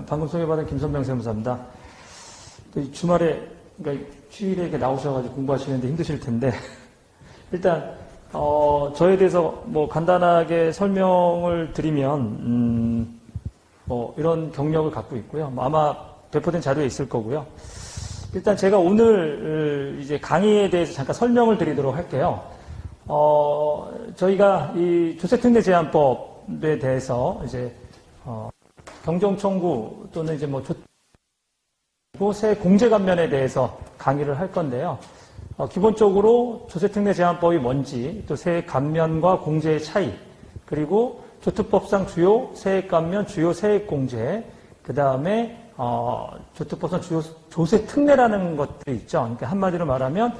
방금 소개받은 김선병 세무사입니다. 주말에, 그러니까 휴일에 이렇게 나오셔가지고 공부하시는데 힘드실 텐데, 일단, 저에 대해서 뭐 간단하게 설명을 드리면, 이런 경력을 갖고 있고요. 아마 배포된 자료에 있을 거고요. 일단 제가 오늘 이제 강의에 대해서 잠깐 설명을 드리도록 할게요. 저희가 이 조세특례제한법에 대해서 이제, 경정청구 또는 이제 뭐 세공제감면에 대해서 강의를 할 건데요. 기본적으로 조세특례제한법이 뭔지, 또 세감면과 공제의 차이, 그리고 조특법상 주요 세액감면, 주요 세액공제, 그 다음에 조특법상 주요 조세특례라는 것들이 있죠. 그러니까 한마디로 말하면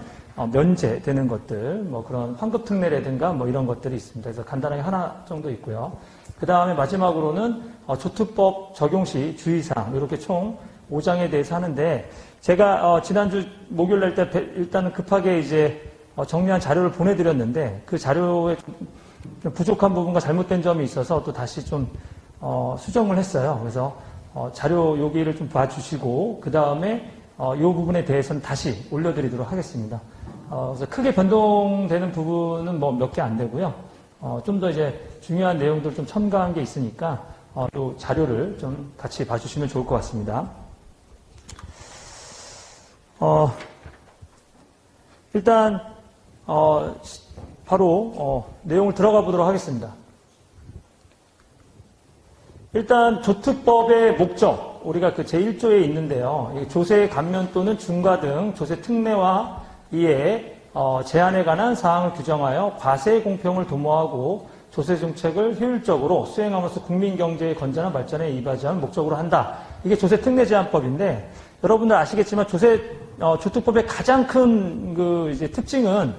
면제되는 것들, 뭐 그런 환급특례라든가 뭐 이런 것들이 있습니다. 그래서 간단하게 하나 정도 있고요. 그 다음에 마지막으로는 조특법 적용 시 주의사항, 이렇게 총 5장에 대해서 하는데, 제가 지난주 목요일 날 때 일단은 급하게 이제 정리한 자료를 보내드렸는데, 그 자료에 좀 부족한 부분과 잘못된 점이 있어서 또 다시 좀 수정을 했어요. 그래서 자료 여기를 좀 봐주시고, 그 다음에 이 부분에 대해서는 다시 올려드리도록 하겠습니다. 그래서 크게 변동되는 부분은 뭐 몇 개 안 되고요. 좀 더 이제 중요한 내용들 좀 첨가한 게 있으니까 또 자료를 좀 같이 봐주시면 좋을 것 같습니다. 일단 바로 내용을 들어가 보도록 하겠습니다. 일단 조특법의 목적, 우리가 그 제1조에 있는데요. 조세 감면 또는 중과 등 조세 특례와 이에 제한에 관한 사항을 규정하여 과세 공평을 도모하고 조세 정책을 효율적으로 수행함으로써 국민 경제의 건전한 발전에 이바지하는 목적으로 한다. 이게 조세 특례 제한법인데, 여러분들 아시겠지만 조특법의 가장 큰 이제 특징은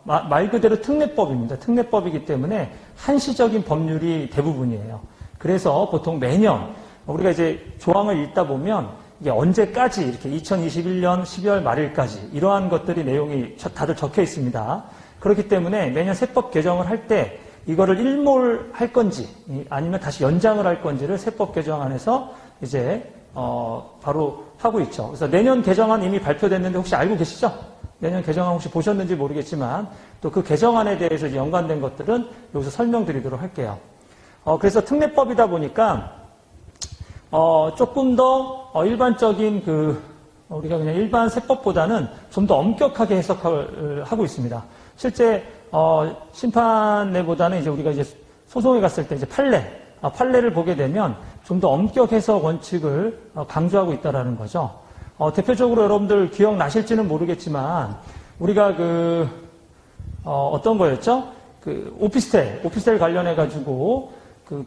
말 그대로 특례법입니다. 특례법이기 때문에 한시적인 법률이 대부분이에요. 그래서 보통 매년 우리가 이제 조항을 읽다 보면 이게 언제까지 이렇게 2021년 12월 말일까지 이러한 것들이 내용이 다들 적혀 있습니다. 그렇기 때문에 매년 세법 개정을 할 때 이거를 일몰할 건지 아니면 다시 연장을 할 건지를 세법 개정안에서 이제 바로 하고 있죠. 그래서 내년 개정안 이미 발표됐는데 혹시 알고 계시죠? 내년 개정안 혹시 보셨는지 모르겠지만 또 그 개정안에 대해서 이제 연관된 것들은 여기서 설명드리도록 할게요. 그래서 특례법이다 보니까 조금 더 일반적인 우리가 그냥 일반 세법보다는 좀 더 엄격하게 해석을 하고 있습니다. 실제 심판례보다는 이제 우리가 이제 소송에 갔을 때 이제 판례를 보게 되면 좀 더 엄격 해석 원칙을 강조하고 있다라는 거죠. 대표적으로 여러분들 기억나실지는 모르겠지만 우리가 어떤 거였죠? 오피스텔 관련해 가지고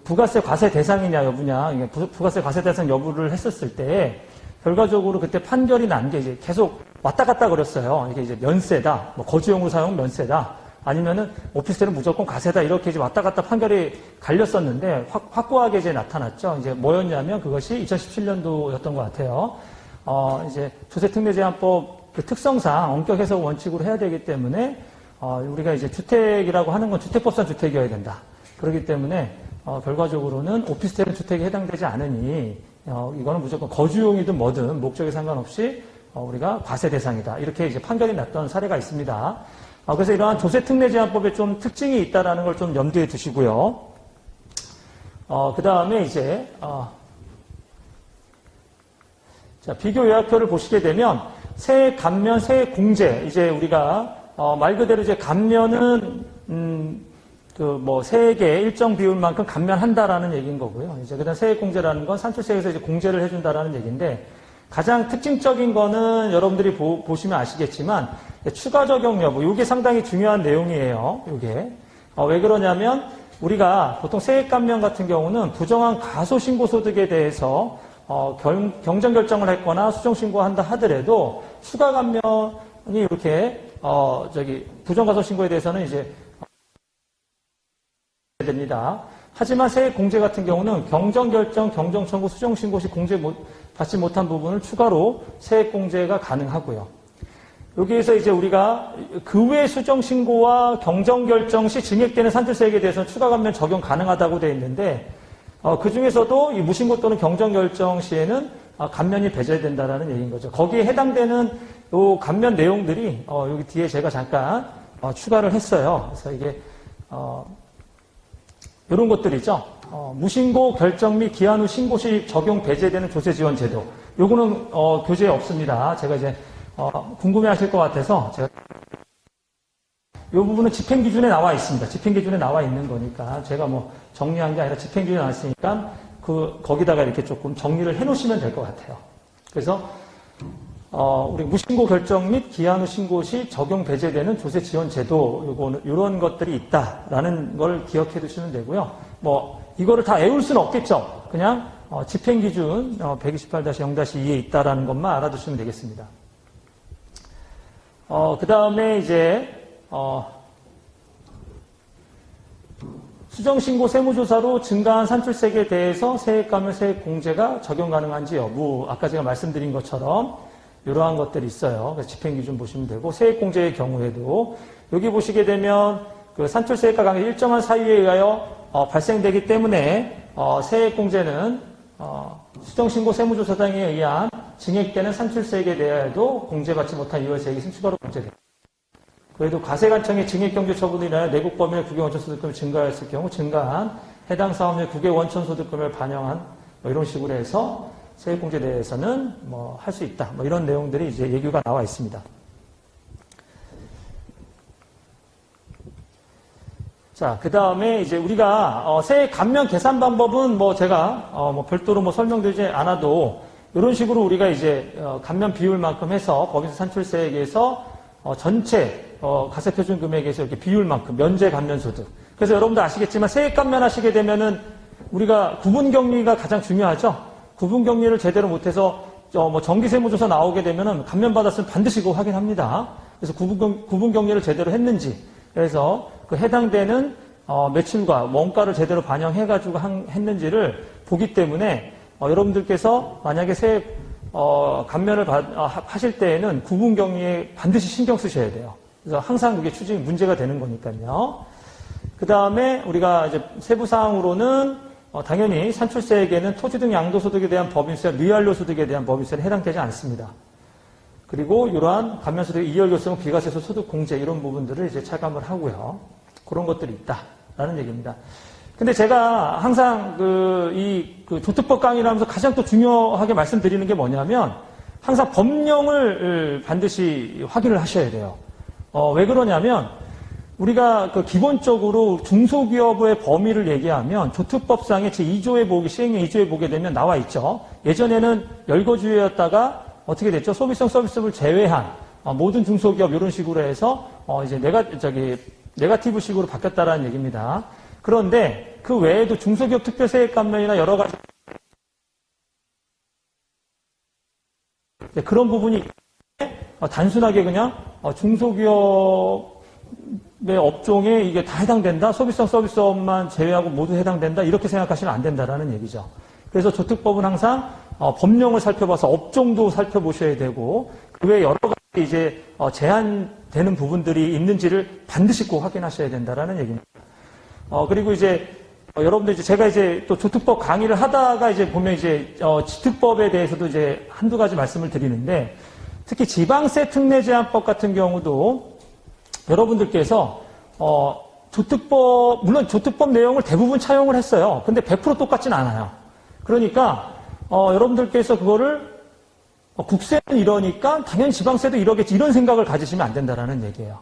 부가세 과세 대상이냐 여부냐, 부가세 과세 대상 여부를 했었을 때 결과적으로 그때 판결이 난 게 이제 계속 왔다 갔다 그랬어요. 이게 이제 면세다, 뭐 거주용으로 사용 면세다, 아니면은 오피스텔은 무조건 과세다, 이렇게 이제 왔다 갔다 판결이 갈렸었는데 확고하게 이제 나타났죠. 이제 뭐였냐면 그것이 2017년도였던 것 같아요. 이제 조세특례제한법 특성상 엄격 해석 원칙으로 해야 되기 때문에 우리가 이제 주택이라고 하는 건 주택법상 주택이어야 된다. 그렇기 때문에 결과적으로는 오피스텔은 주택에 해당되지 않으니 이거는 무조건 거주용이든 뭐든 목적에 상관없이 우리가 과세 대상이다. 이렇게 이제 판결이 났던 사례가 있습니다. 그래서 이러한 조세특례제한법에 좀 특징이 있다라는 걸 좀 염두에 두시고요. 그 다음에 이제 자, 비교 요약표를 보시게 되면 세액 감면, 세액 공제, 이제 우리가 말 그대로 이제 감면은 세액의 일정 비율만큼 감면한다라는 얘기인 거고요. 이제 그다음 세액 공제라는 건 산출세에서 이제 공제를 해준다라는 얘기인데, 가장 특징적인 거는 여러분들이 보시면 아시겠지만 추가 적용 여부, 이게 상당히 중요한 내용이에요. 이게 왜 그러냐면 우리가 보통 세액 감면 같은 경우는 부정한 가소신고소득에 대해서 경정 결정을 했거나 수정 신고한다 하더라도 추가 감면이 이렇게 부정 가소 신고에 대해서는 이제 됩니다. 하지만 세액 공제 같은 경우는 경정 결정, 경정 청구, 수정 신고 시 공제 받지 못한 부분을 추가로 세액 공제가 가능하고요. 여기에서 이제 우리가 그 외 수정 신고와 경정 결정 시 증액되는 산출세액에 대해서는 추가 감면 적용 가능하다고 되어 있는데, 그 중에서도 이 무신고 또는 경정결정 시에는 감면이 배제된다라는 얘기인 거죠. 거기에 해당되는 요 감면 내용들이 여기 뒤에 제가 잠깐 추가를 했어요. 그래서 이게 이런 것들이죠. 무신고 결정 및 기한 후 신고 시 적용 배제되는 조세 지원 제도. 요거는 교재에 없습니다. 제가 이제 궁금해하실 것 같아서 제가 이 부분은 집행기준에 나와 있습니다. 집행기준에 나와 있는 거니까 제가 뭐 정리한 게 아니라 집행기준에 나왔으니까 거기다가 이렇게 조금 정리를 해놓으시면 될 것 같아요. 그래서 우리 무신고 결정 및 기한 후 신고 시 적용 배제되는 조세 지원 제도 요거는 이런 것들이 있다라는 걸 기억해 두시면 되고요. 뭐 이거를 다 외울 수는 없겠죠. 그냥 집행기준 128-0-2에 있다라는 것만 알아두시면 되겠습니다. 그 다음에 이제 수정신고 세무조사로 증가한 산출세액에 대해서 세액감면 세액공제가 적용 가능한지 여부, 아까 제가 말씀드린 것처럼 이러한 것들이 있어요. 그래서 집행기준 보시면 되고, 세액공제의 경우에도 여기 보시게 되면 그 산출세액과 관계 일정한 사유에 의하여 발생되기 때문에 세액공제는 수정신고 세무조사장에 의한 증액되는 산출세액에 대하여도 공제받지 못한 이월세액이 추가로 공제됩니다. 그래도 과세관청의 증액경제 처분으로 인하여 내국 범위의 국외원천소득금이 증가했을 경우 증가한 해당 사업의 국외 원천소득금을 반영한 뭐 이런 식으로 해서 세액공제에 대해서는 뭐 할 수 있다. 뭐 이런 내용들이 이제 예규가 나와 있습니다. 자, 그 다음에 이제 우리가 세액 감면 계산 방법은 뭐 제가 뭐 별도로 뭐 설명드리지 않아도 이런 식으로 우리가 이제 감면 비율만큼 해서 법인세 산출세액에서 전체 가세표준 금액에서 이렇게 비율만큼 면제 감면 소득. 그래서 여러분도 아시겠지만 세액 감면하시게 되면은 우리가 구분격리가 가장 중요하죠. 구분격리를 제대로 못해서 뭐 정기세무조사 나오게 되면은 감면 받았으면 반드시 그거 확인합니다. 그래서 구분격리를 제대로 했는지, 그래서 그 해당되는 매출과 원가를 제대로 반영해가지고 했는지를 보기 때문에 여러분들께서 만약에 세액 감면을 하실 때에는 구분격리에 반드시 신경 쓰셔야 돼요. 그래서 항상 그게 추진이 문제가 되는 거니까요. 그 다음에 우리가 이제 세부사항으로는 당연히 산출세액에는 토지 등 양도소득에 대한 법인세, 미완료소득에 대한 법인세는 해당되지 않습니다. 그리고 이러한 감면소득, 이월교성, 비과세소 소득 공제 이런 부분들을 이제 차감을 하고요. 그런 것들이 있다라는 얘기입니다. 근데 제가 항상 조특법 강의를 하면서 가장 또 중요하게 말씀드리는 게 뭐냐면 항상 법령을 반드시 확인을 하셔야 돼요. 왜 그러냐면 우리가 기본적으로 중소기업의 범위를 얘기하면 조특법상의 제2조에 시행령 2조에 보게 되면 나와 있죠. 예전에는 열거주의였다가 어떻게 됐죠? 소비성 서비스를 제외한 모든 중소기업 이런 식으로 해서 이제 네거티브 식으로 바뀌었다라는 얘기입니다. 그런데 그 외에도 중소기업 특별세액 감면이나 여러 가지 그런 부분이 단순하게 그냥 중소기업의 업종에 이게 다 해당된다, 소비성 서비스업만 제외하고 모두 해당된다 이렇게 생각하시면 안 된다라는 얘기죠. 그래서 조특법은 항상 법령을 살펴봐서 업종도 살펴보셔야 되고 그 외에 여러 가지 이제 제한되는 부분들이 있는지를 반드시 꼭 확인하셔야 된다라는 얘기입니다. 그리고 이제 여러분들 이제 제가 이제 또 조특법 강의를 하다가 이제 보면 이제 지특법에 대해서도 이제 한두 가지 말씀을 드리는데 특히 지방세 특례 제한법 같은 경우도 여러분들께서 조특법 물론 조특법 내용을 대부분 차용을 했어요. 근데 100% 똑같진 않아요. 그러니까 여러분들께서 그거를 국세는 이러니까 당연히 지방세도 이러겠지 이런 생각을 가지시면 안 된다라는 얘기예요.